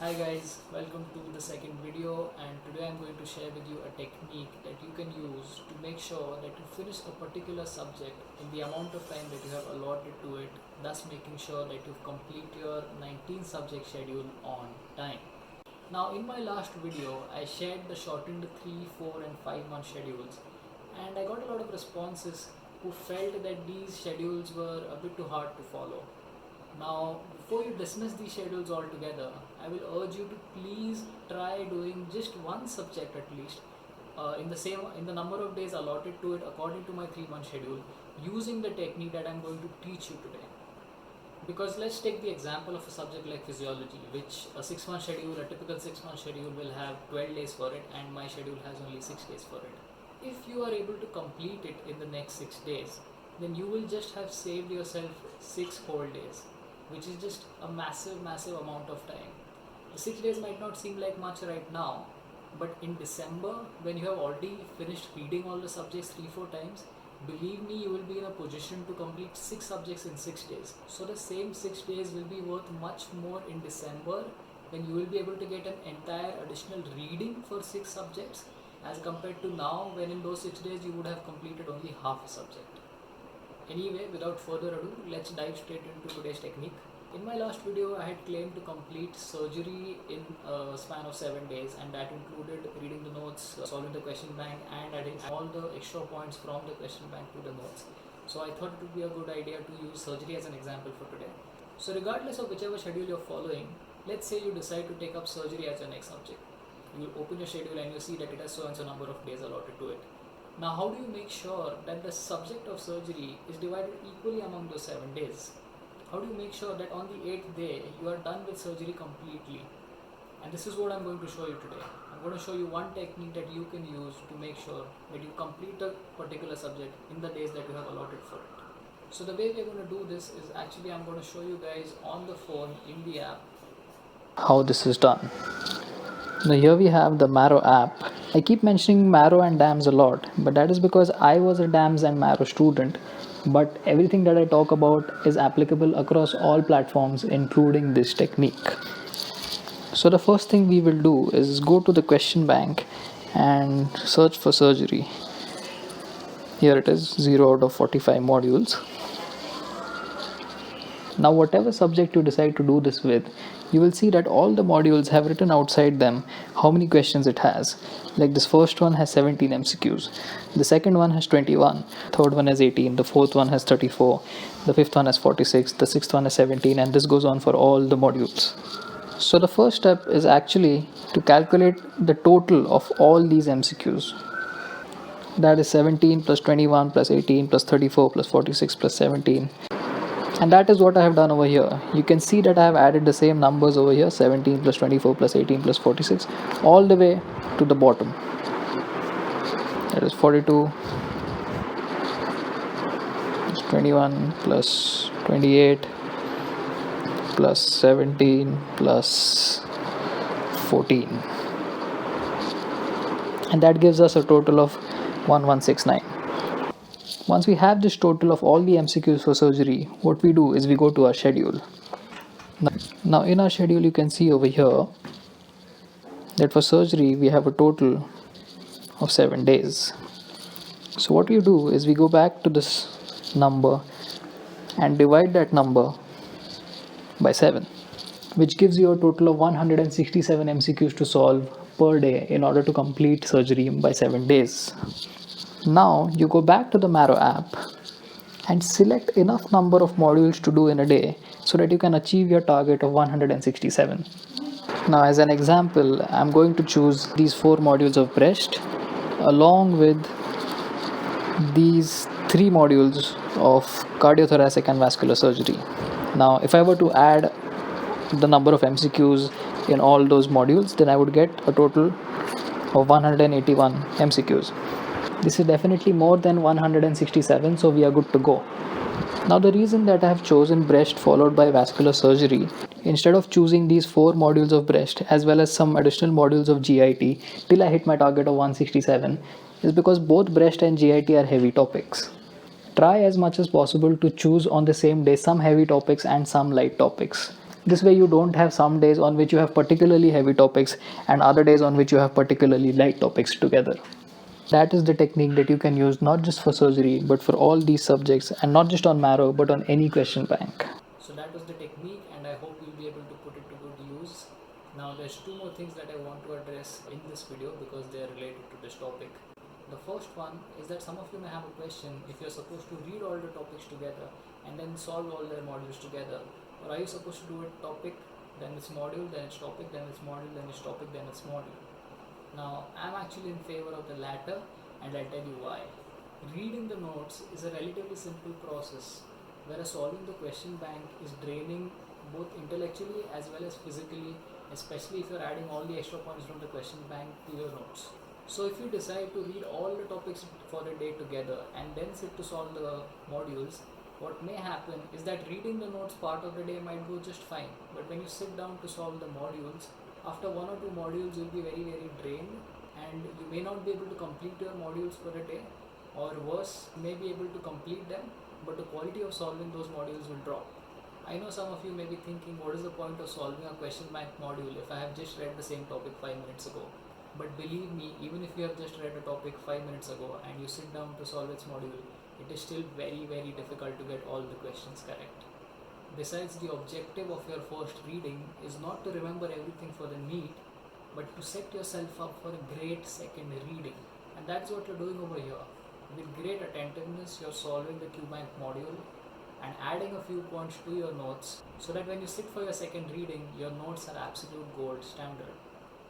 Hi guys, welcome to the second video, and today I'm going to share with you a technique that you can use to make sure that you finish a particular subject in the amount of time that you have allotted to it, thus making sure that you complete your 19 subject schedule on time. Now in my last video, I shared the shortened 3, 4 and 5 month schedules, and I got a lot of responses who felt that these schedules were a bit too hard to follow. Now, before you dismiss these schedules altogether, I will urge you to please try doing just one subject at least in the number of days allotted to it according to my 3 month schedule, using the technique that I'm going to teach you today. Because let's take the example of a subject like physiology, which a 6 month schedule, a typical 6 month schedule will have 12 days for it, and my schedule has only 6 days for it. If you are able to complete it in the next 6 days, then you will just have saved yourself 6 whole days, which is just a massive amount of time. The 6 days might not seem like much right now, but in December, when you have already finished reading all the subjects 3-4 times, believe me, you will be in a position to complete 6 subjects in 6 days. So the same 6 days will be worth much more in December, when you will be able to get an entire additional reading for 6 subjects, as compared to now, when in those 6 days you would have completed only half a subject. Anyway, without further ado, let's dive straight into today's technique. In my last video, I had claimed to complete surgery in a span of 7 days, and that included reading the notes, solving the question bank, and adding all the extra points from the question bank to the notes. So I thought it would be a good idea to use surgery as an example for today. So regardless of whichever schedule you're following, let's say you decide to take up surgery as your next subject. You open your schedule and you see that it has so and so number of days allotted to it. Now, how do you make sure that the subject of surgery is divided equally among those 7 days? How do you make sure that on the 8th day you are done with surgery completely? And this is what I'm going to show you today. I'm going to show you one technique that you can use to make sure that you complete a particular subject in the days that you have allotted for it. So the way we're going to do this is actually I'm going to show you guys on the phone in the app how this is done. Now here we have the Marrow app. I keep mentioning Marrow and DAMS a lot, but that is because I was a DAMS and Marrow student. But everything that I talk about is applicable across all platforms, including this technique. So the first thing we will do is go to the question bank and search for surgery. Here it is, 0 out of 45 modules. Now whatever subject you decide to do this with, you will see that all the modules have written outside them how many questions it has. Like this first one has 17 MCQs, the second one has 21, third one has 18, the fourth one has 34, the fifth one has 46, the sixth one has 17, and this goes on for all the modules. So the first step is actually to calculate the total of all these MCQs. That is 17 plus 21 plus 18 plus 34 plus 46 plus 17. And that is what I have done over here. You can see that I have added the same numbers over here, 17 plus 24 plus 18 plus 46, all the way to the bottom. That is 42 plus 21 plus 28 plus 17 plus 14. And that gives us a total of 1169. Once we have this total of all the MCQs for surgery, what we do is we go to our schedule. Now in our schedule you can see over here that for surgery we have a total of 7 days. So what we do is we go back to this number and divide that number by 7, which gives you a total of 167 MCQs to solve per day in order to complete surgery by 7 days. Now you go back to the Marrow app and select enough number of modules to do in a day so that you can achieve your target of 167. Now as an example, I'm going to choose these 4 modules of breast along with these 3 modules of cardiothoracic and vascular surgery. Now if I were to add the number of MCQs in all those modules, then I would get a total of 181 MCQs. This is definitely more than 167, so we are good to go. Now the reason that I have chosen breast followed by vascular surgery instead of choosing these 4 modules of breast as well as some additional modules of GIT till I hit my target of 167 is because both breast and GIT are heavy topics. Try as much as possible to choose on the same day some heavy topics and some light topics. This way you don't have some days on which you have particularly heavy topics and other days on which you have particularly light topics together. That is the technique that you can use not just for surgery but for all these subjects, and not just on marrow but on any question bank. So that was the technique, and I hope you'll be able to put it to good use. Now there's two more things that I want to address in this video because they are related to this topic. The first one is that some of you may have a question if you're supposed to read all the topics together and then solve all their modules together, or are you supposed to do it topic, then it's module, then it's topic, then it's module, then it's topic, then it's module. Now I'm actually in favor of the latter, and I'll tell you why. Reading the notes is a relatively simple process, whereas solving the question bank is draining both intellectually as well as physically, especially if you're adding all the extra points from the question bank to your notes. So if you decide to read all the topics for a day together and then sit to solve the modules, what may happen is that reading the notes part of the day might go just fine, but when you sit down to solve the modules, after one or two modules you'll be very drained, and you may not be able to complete your modules for a day, or worse, you may be able to complete them, but the quality of solving those modules will drop. I know some of you may be thinking, what is the point of solving a question bank module if I have just read the same topic 5 minutes ago? But believe me, even if you have just read a topic 5 minutes ago and you sit down to solve its module, it is still very difficult to get all the questions correct. Besides, the objective of your first reading is not to remember everything for the NEET, but to set yourself up for a great second reading. And that's what you're doing over here. With great attentiveness, you're solving the QBank module and adding a few points to your notes so that when you sit for your second reading, your notes are absolute gold standard.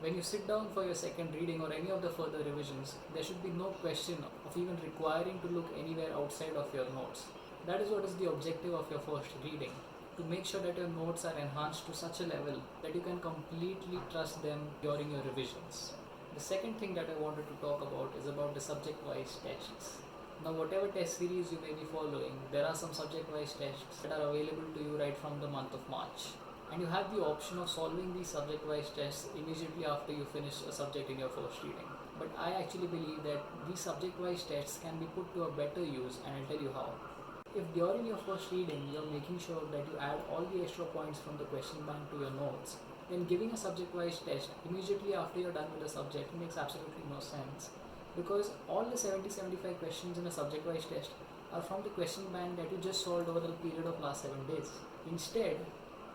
When you sit down for your second reading or any of the further revisions, there should be no question of even requiring to look anywhere outside of your notes. That is what is the objective of your first reading, to make sure that your notes are enhanced to such a level that you can completely trust them during your revisions. The second thing that I wanted to talk about is about the subject-wise tests. Now, whatever test series you may be following, there are some subject-wise tests that are available to you right from the month of March. And you have the option of solving these subject-wise tests immediately after you finish a subject in your first reading. But I actually believe that these subject-wise tests can be put to a better use, and I'll tell you how. If during your first reading you're making sure that you add all the extra points from the question bank to your notes, then giving a subject-wise test immediately after you're done with the subject makes absolutely no sense, because all the 70-75 questions in a subject-wise test are from the question bank that you just solved over the period of last 7 days. Instead,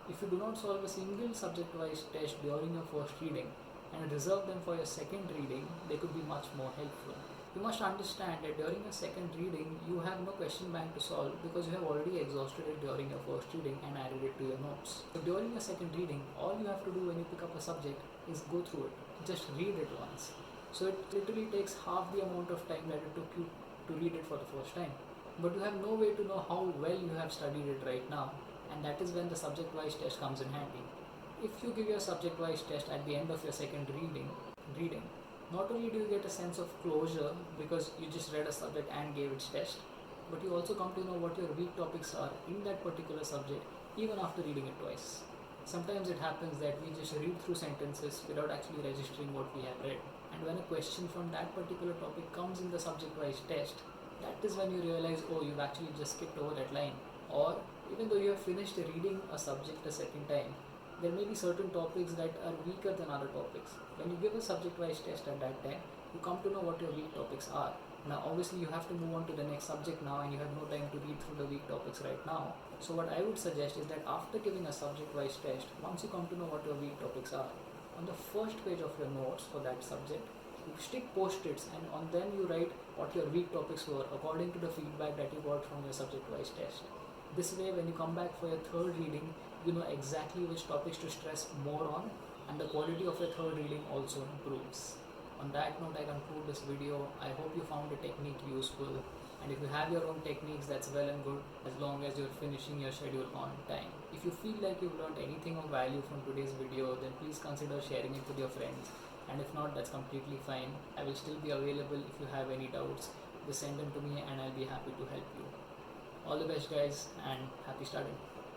if you do not solve a single subject-wise test during your first reading and reserve them for your second reading, they could be much more helpful. You must understand that during your second reading, you have no question bank to solve because you have already exhausted it during your first reading and added it to your notes. So during your second reading, all you have to do when you pick up a subject is go through it. Just read it once. So it literally takes half the amount of time that it took you to read it for the first time. But you have no way to know how well you have studied it right now, and that is when the subject-wise test comes in handy. If you give your subject-wise test at the end of your second reading, not only do you get a sense of closure because you just read a subject and gave its test, but you also come to know what your weak topics are in that particular subject even after reading it twice. Sometimes it happens that we just read through sentences without actually registering what we have read, and when a question from that particular topic comes in the subject-wise test, that is when you realize, oh, you've actually just skipped over that line. Or even though you have finished reading a subject a second time, there may be certain topics that are weaker than other topics. When you give a subject-wise test at that time, you come to know what your weak topics are. Now obviously you have to move on to the next subject now, and you have no time to read through the weak topics right now. So what I would suggest is that after giving a subject-wise test, once you come to know what your weak topics are, on the first page of your notes for that subject, you stick post-its, and on them you write what your weak topics were according to the feedback that you got from your subject-wise test. This way, when you come back for your third reading, you know exactly which topics to stress more on, and the quality of your third reading also improves. On that note, I conclude this video. I hope you found the technique useful, and if you have your own techniques, that's well and good, as long as you're finishing your schedule on time. If you feel like you've learned anything of value from today's video, then please consider sharing it with your friends, and if not, that's completely fine. I will still be available if you have any doubts. Just send them to me and I'll be happy to help you. All the best, guys, and happy studying.